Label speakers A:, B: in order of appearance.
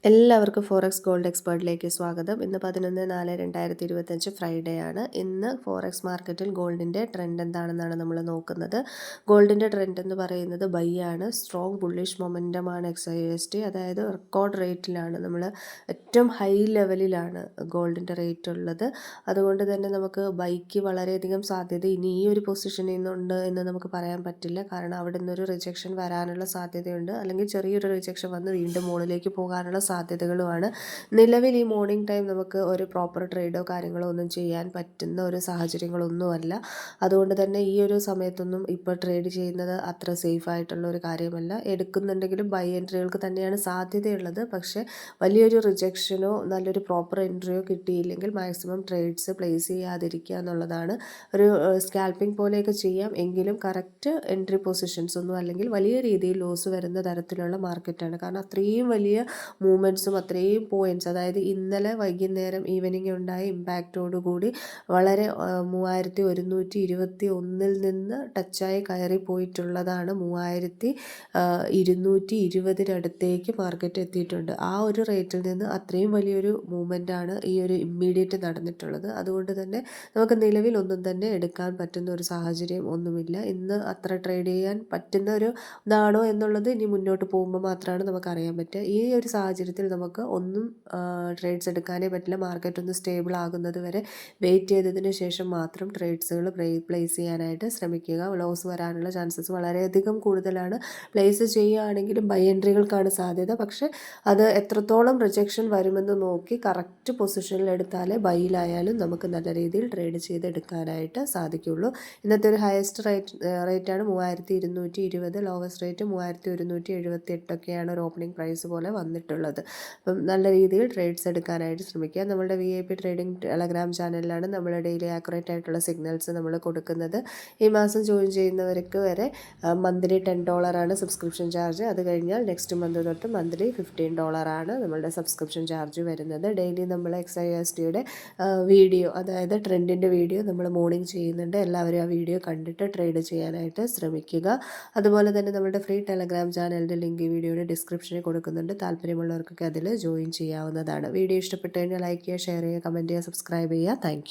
A: എല്ലാവർക്കും forex gold എക്സ്പേർട്ടിലേക്ക് സ്വാഗതം. ഇന്ന് 11/4/2025 ഫ്രൈഡേ ആണ്. ഇന്ന് ഫോറക്സ് മാർക്കറ്റിൽ ഗോൾഡിൻ്റെ ട്രെൻഡ് എന്താണെന്നാണ് നമ്മൾ നോക്കുന്നത്. ഗോൾഡിൻ്റെ ട്രെൻഡ് എന്ന് പറയുന്നത് ബൈ ആണ്. സ്ട്രോങ് ബുള്ളിഷ് മൊമെൻറ്റമാണ് XIUSD, അതായത് റെക്കോർഡ് റേറ്റിലാണ്, നമ്മൾ ഏറ്റവും ഹൈ ലെവലിലാണ് ഗോൾഡിൻ്റെ റേറ്റ് ഉള്ളത്. അതുകൊണ്ട് തന്നെ നമുക്ക് ബൈക്ക് വളരെയധികം സാധ്യത ഇനി ഈ ഒരു പൊസിഷനിൽ നിന്നുണ്ട് എന്ന് നമുക്ക് പറയാൻ പറ്റില്ല. കാരണം അവിടെ നിന്നൊരു റിജക്ഷൻ വരാനുള്ള സാധ്യതയുണ്ട്, അല്ലെങ്കിൽ ചെറിയൊരു റിജക്ഷൻ വന്ന് വീണ്ടും മുകളിലേക്ക് പോകാനുള്ള സാധ്യതകളുമാണ്. നിലവിൽ ഈ മോർണിംഗ് ടൈം നമുക്ക് ഒരു പ്രോപ്പർ ട്രേഡോ കാര്യങ്ങളോ ഒന്നും ചെയ്യാൻ പറ്റുന്ന ഒരു സാഹചര്യങ്ങളൊന്നുമല്ല. അതുകൊണ്ട് തന്നെ ഈ ഒരു സമയത്തൊന്നും ഇപ്പോൾ ട്രേഡ് ചെയ്യുന്നത് അത്ര സേഫ് ആയിട്ടുള്ള ഒരു കാര്യമല്ല. എടുക്കുന്നുണ്ടെങ്കിലും ബൈ എൻട്രികൾക്ക് തന്നെയാണ് സാധ്യതയുള്ളത്. പക്ഷേ വലിയൊരു റിജക്ഷനോ നല്ലൊരു പ്രോപ്പർ എൻട്രിയോ കിട്ടിയില്ലെങ്കിൽ മാക്സിമം ട്രേഡ്സ് പ്ലേസ് ചെയ്യാതിരിക്കുക എന്നുള്ളതാണ്. ഒരു സ്കാൽപ്പിംഗ് പോലെയൊക്കെ ചെയ്യാം, എങ്കിലും കറക്റ്റ് എൻട്രി പൊസിഷൻസ് ഒന്നും അല്ലെങ്കിൽ വലിയ രീതിയിൽ ലോസ് വരുന്ന തരത്തിലുള്ള മാർക്കറ്റാണ്. കാരണം അത്രയും വലിയ മൂവ്മെൻറ്റ്സും അത്രയും പോയിൻറ്റ്സ്, അതായത് ഇന്നലെ വൈകുന്നേരം ഈവനിങ് ഉണ്ടായ ഇമ്പാക്റ്റോടുകൂടി വളരെ 3121 നിന്ന് ടച്ചായി കയറി പോയിട്ടുള്ളതാണ്. 3220 മാർക്കറ്റ് എത്തിയിട്ടുണ്ട്. ആ ഒരു റേറ്റിൽ നിന്ന് അത്രയും വലിയൊരു മൂവ്മെൻറ്റാണ് ഈ ഒരു ഇമ്മീഡിയറ്റ് നടന്നിട്ടുള്ളത്. അതുകൊണ്ട് തന്നെ നമുക്ക് നിലവിൽ ഒന്നും തന്നെ എടുക്കാൻ പറ്റുന്ന ഒരു സാഹചര്യം ഒന്നുമില്ല. ഇന്ന് അത്ര ട്രേഡ് ചെയ്യാൻ പറ്റുന്ന ഒരു ഇതാണോ എന്നുള്ളത് ഇനി മുന്നോട്ട് പോകുമ്പോൾ മാത്രമാണ് നമുക്ക് അറിയാൻ പറ്റുക. ഈ ഒരു സാഹചര്യത്തിൽ നമുക്ക് ഒന്നും ട്രേഡ്സ് എടുക്കാനേ പറ്റില്ല. മാർക്കറ്റ് ഒന്ന് സ്റ്റേബിൾ ആകുന്നത് വരെ വെയിറ്റ് ചെയ്തതിന് ശേഷം മാത്രം ട്രേഡ്സുകൾ പ്ലേസ് ചെയ്യാനായിട്ട് ശ്രമിക്കുക. ലോസ് വരാനുള്ള ചാൻസസ് വളരെയധികം കൂടുതലാണ്. പ്ലേസ് ചെയ്യുകയാണെങ്കിലും ബൈ എൻട്രികൾക്കാണ് സാധ്യത. പക്ഷേ അത് എത്രത്തോളം റിജക്ഷൻ വരുമെന്ന് നോക്കി കറക്റ്റ് പൊസിഷനിൽ എടുത്താലേ ബൈയിലായാലും നമുക്ക് നല്ല രീതിയിൽ ട്രേഡ് ചെയ്തെടുക്കാനായിട്ട് സാധിക്കുള്ളൂ. ഇന്നത്തെ ഒരു ഹയസ്റ്റ് റേറ്റാണ് 3220, ലോവസ്റ്റ് റേറ്റ് 3178 ഒരു ഓപ്പണിംഗ് പ്രൈസ് പോലെ വന്നിട്ടുള്ളത്. അപ്പം നല്ല രീതിയിൽ ട്രേഡ്സ് എടുക്കാനായിട്ട് ശ്രമിക്കുക. നമ്മളുടെ VIP ട്രേഡിംഗ് ടെലഗ്രാം ചാനലിലാണ് നമ്മൾ ഡെയിലി ആക്യുറേറ്റ് ആയിട്ടുള്ള സിഗ്നൽസ് നമ്മൾ കൊടുക്കുന്നത്. ഈ മാസം ജോയിൻ ചെയ്യുന്നവർക്ക് വരെ മന്ത്ലി $10 സബ്സ്ക്രിപ്ഷൻ ചാർജ്. അത് കഴിഞ്ഞാൽ നെക്സ്റ്റ് മന്ത് തൊട്ട് മന്ത്ലി $15 നമ്മളുടെ സബ്സ്ക്രിപ്ഷൻ ചാർജ് വരുന്നത്. ഡെയിലി നമ്മൾ XIUSDയുടെ വീഡിയോ, അതായത് ട്രെൻഡിൻ്റെ വീഡിയോ നമ്മൾ മോർണിംഗ് ചെയ്യുന്നുണ്ട്. എല്ലാവരും ആ വീഡിയോ കണ്ടിട്ട് ട്രേഡ് ചെയ്യാനായിട്ട് ശ്രമിക്കുക. അതുപോലെ തന്നെ നമ്മുടെ ഫ്രീ ടെലഗ്രാം ചാനലിൻ്റെ ലിങ്ക് ഈ വീഡിയോയുടെ ഡിസ്ക്രിപ്ഷനിൽ കൊടുക്കുന്നുണ്ട്. താല്പര്യമുള്ളവർക്കൊക്കെ അതിൽ ജോയിൻ ചെയ്യാവുന്നതാണ്. വീഡിയോ ഇഷ്ടപ്പെട്ടു കഴിഞ്ഞാൽ ലൈക്ക് ചെയ്യുക, ഷെയർ ചെയ്യുക, കമൻറ്റ് ചെയ്യുക, സബ്സ്ക്രൈബ് ചെയ്യുക. താങ്ക്